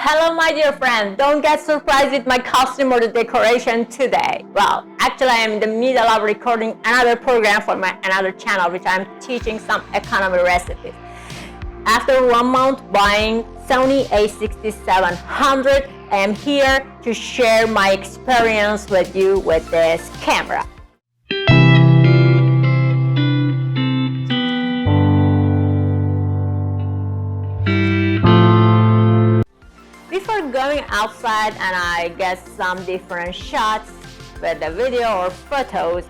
Hello my dear friend, don't get surprised with my costume or the decoration today. Well, actually I am in the middle of recording another program for my another channel which I'm teaching some economy recipes. After 1 month buying Sony A6700, I am here to share my experience with you with this camera. Before going outside and I get some different shots with the video or photos,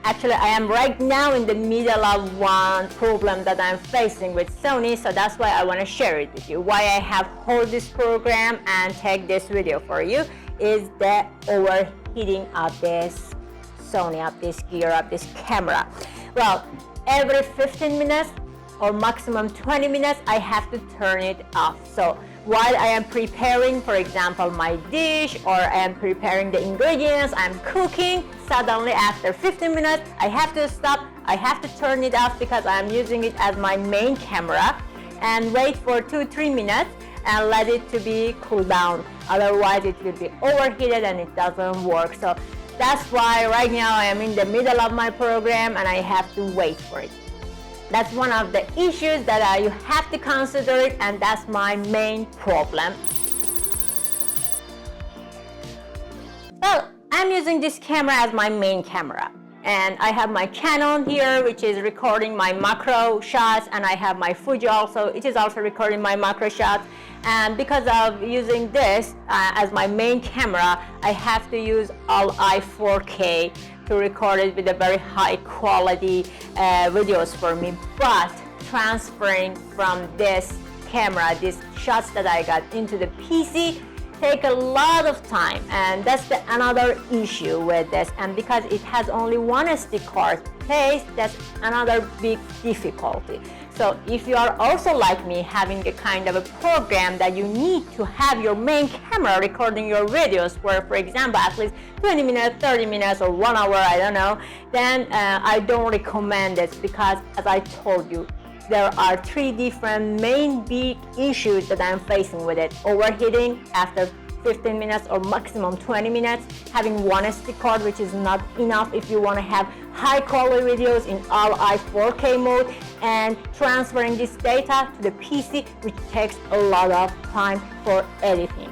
actually I am right now in the middle of one problem that I'm facing with Sony, so that's why I want to share it with you. Why I have hold this program and take this video for you is the overheating of this Sony, of this gear, of this camera. Well, every 15 minutes or maximum 20 minutes I have to turn it off. So while I am preparing, for example, my dish, or I am preparing the ingredients, I'm cooking, suddenly after 15 minutes I have to stop, I have to turn it off because I'm using it as my main camera, and wait for 2-3 minutes and let it to be cool down. Otherwise it will be overheated and it doesn't work. So that's why right now I am in the middle of my program and I have to wait for it. That's one of the issues that you have to consider it, and that's my main problem. Well, I'm using this camera as my main camera, and I have my Canon here which is recording my macro shots, and I have my Fuji also, it is also recording my macro shots. And because of using this as my main camera, I have to use all 4K to record it with a very high quality videos for me. But transferring from this camera, these shots that I got into the PC take a lot of time, and that's another issue with this. And because it has only one SD card place, that's another big difficulty. So if you are also like me, having a kind of a program that you need to have your main camera recording your videos for example, at least 20 minutes, 30 minutes, or 1 hour, I don't know, then I don't recommend it, because as I told you, there are 3 different main big issues that I'm facing with it. Overheating after 15 minutes or maximum 20 minutes, having one SD card which is not enough if you want to have high quality videos in all 4K mode, and transferring this data to the PC, which takes a lot of time for editing.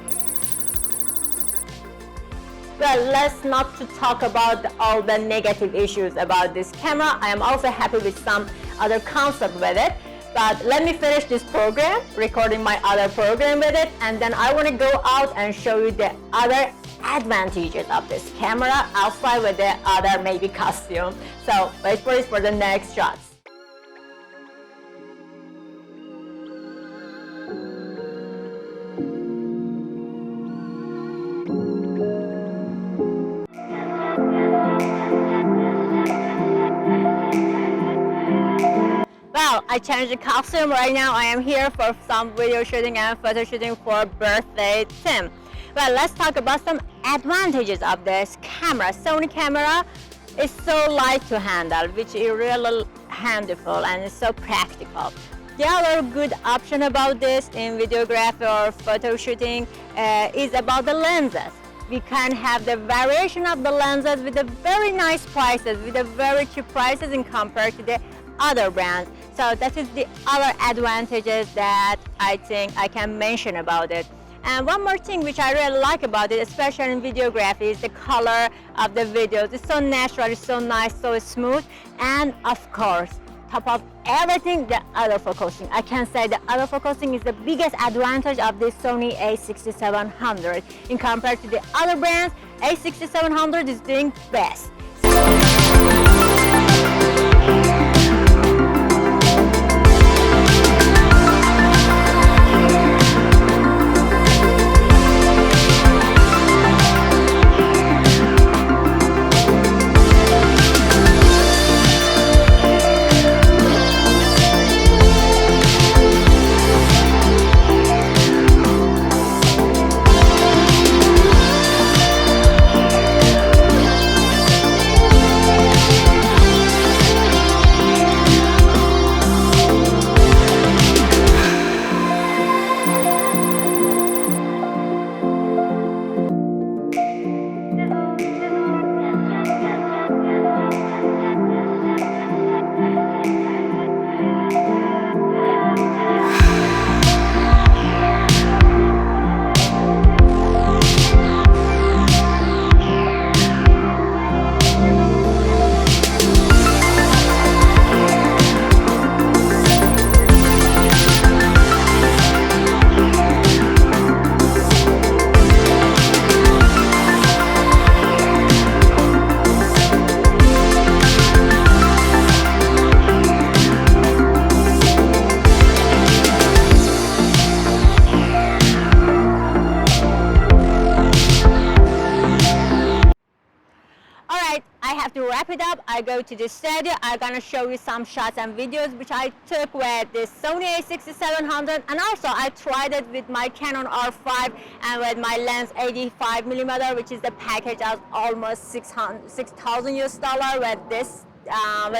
Well, let's not to talk about all the negative issues about this camera. I am also happy with some other concept with it. But let me finish this program, recording my other program with it, and then I want to go out and show you the other advantages of this camera outside with the other maybe costume. So wait for it for the next shots. Well, I changed the costume. Right now I am here for some video shooting and photo shooting for birthday theme. Well, let's talk about some advantages of this camera. Sony camera is so light to handle, which is really handful, and it's so practical. The other good option about this in videography or photo shooting is about the lenses. We can have the variation of the lenses with a very nice prices, with a very cheap prices in compared to the other brands. So that is the other advantages that I think I can mention about it. And one more thing which I really like about it, especially in videography, is the color of the videos. It's so natural, it's so nice, so smooth, and of course, top of everything, the autofocusing. I can say the autofocusing is the biggest advantage of this Sony A6700. In compared to the other brands, A6700 is doing best. wrap it up, I go to the studio. I'm gonna show you some shots and videos which I took with this Sony A6700, and also I tried it with my Canon R5 and with my lens 85mm, which is the package of almost $6,000 with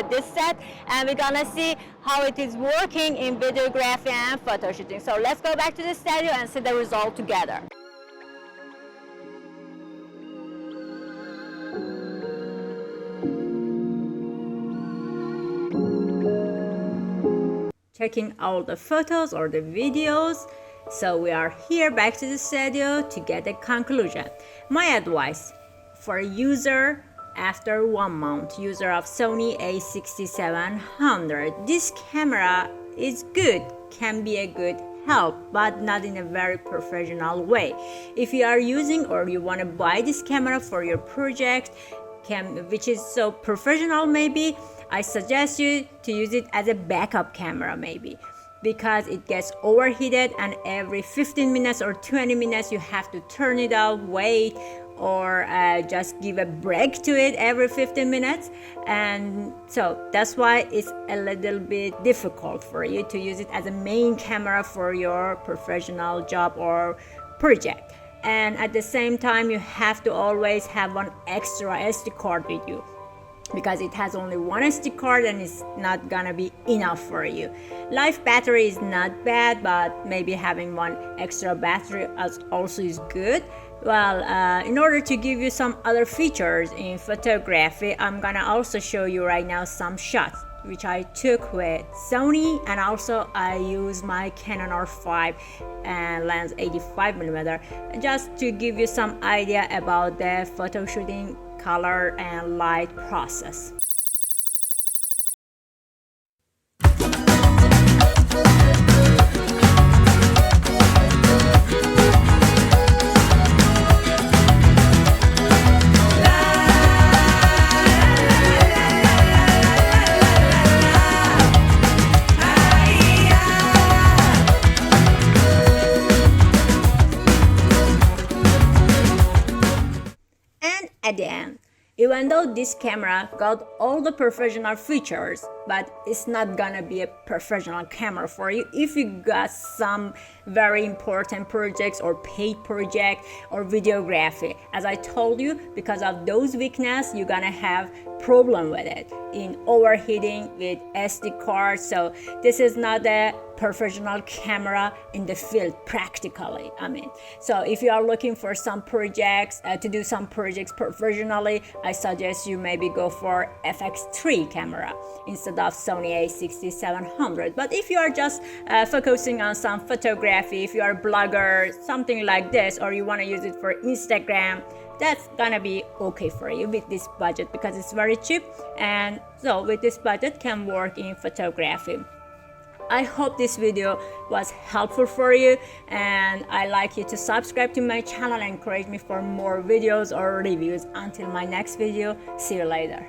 this set, and we're gonna see how it is working in videography and photo shooting. So let's go back to the studio and see the result together. Checking all the photos or the videos. So we are here back to the studio to get a conclusion. My advice for a user after 1 month, user of Sony A6700, this camera is good, can be a good help, but not in a very professional way. If you are using or you want to buy this camera for your project, which is so professional maybe, I suggest you to use it as a backup camera maybe, because it gets overheated and every 15 minutes or 20 minutes you have to turn it off, wait, or just give a break to it every 15 minutes. And so that's why it's a little bit difficult for you to use it as a main camera for your professional job or project. And at the same time, you have to always have one extra SD card with you, because it has only one SD card and it's not gonna be enough for you. Life battery is not bad, but maybe having one extra battery also is good. Well, in order to give you some other features in photography, I'm gonna also show you right now some shots which I took with Sony, and also I use my Canon R5 and lens 85mm, just to give you some idea about the photo shooting color and light process. At the end, even though this camera got all the professional features, but it's not gonna be a professional camera for you if you got some very important projects or paid project or videography. As I told you, because of those weaknesses, you're gonna have problem with it in overheating with SD cards. So this is not a professional camera in the field practically. So if you are looking for some projects, to do some projects professionally, I suggest you maybe go for FX3 camera instead of Sony A6700. But if you are just focusing on some photography, if you are a blogger, something like this, or you want to use it for Instagram, that's gonna be okay for you with this budget, because it's very cheap, and so with this budget can work in photography. I hope this video was helpful for you, and I'd like you to subscribe to my channel and encourage me for more videos or reviews. Until my next video, see you later.